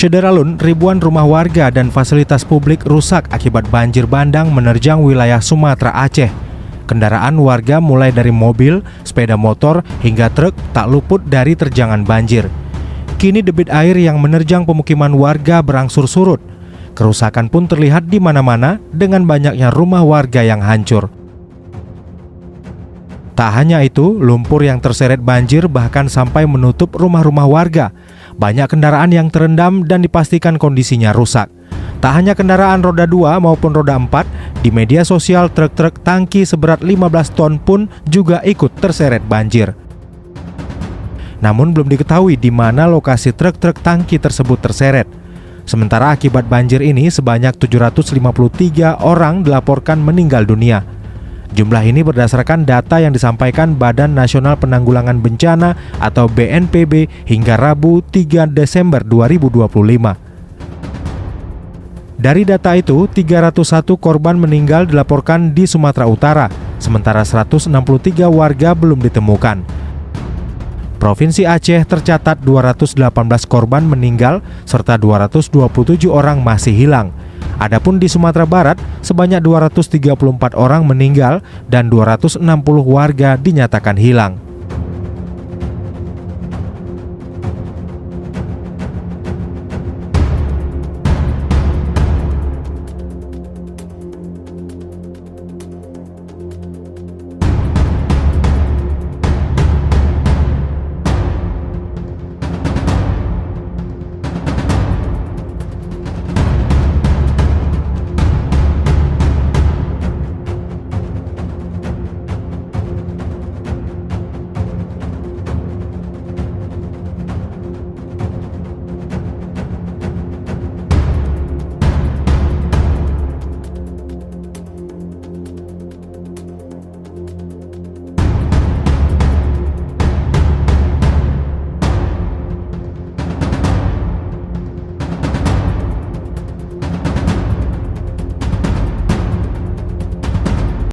Syederalun, ribuan rumah warga dan fasilitas publik rusak akibat banjir bandang menerjang wilayah Sumatera Aceh. Kendaraan warga mulai dari mobil, sepeda motor, hingga truk tak luput dari terjangan banjir. Kini debit air yang menerjang pemukiman warga berangsur surut. Kerusakan pun terlihat di mana-mana dengan banyaknya rumah warga yang hancur. Tak hanya itu, lumpur yang terseret banjir bahkan sampai menutup rumah-rumah warga. Banyak kendaraan yang terendam dan dipastikan kondisinya rusak. Tak hanya kendaraan roda 2 maupun roda 4, di media sosial truk-truk tangki seberat 15 ton pun juga ikut terseret banjir. Namun belum diketahui di mana lokasi truk-truk tangki tersebut terseret. Sementara akibat banjir ini sebanyak 753 orang dilaporkan meninggal dunia. Jumlah ini berdasarkan data yang disampaikan Badan Nasional Penanggulangan Bencana atau BNPB hingga Rabu 3 Desember 2025. Dari data itu, 301 korban meninggal dilaporkan di Sumatera Utara, sementara 163 warga belum ditemukan. Provinsi Aceh tercatat 218 korban meninggal serta 227 orang masih hilang. Adapun di Sumatera Barat, sebanyak 234 orang meninggal dan 260 warga dinyatakan hilang.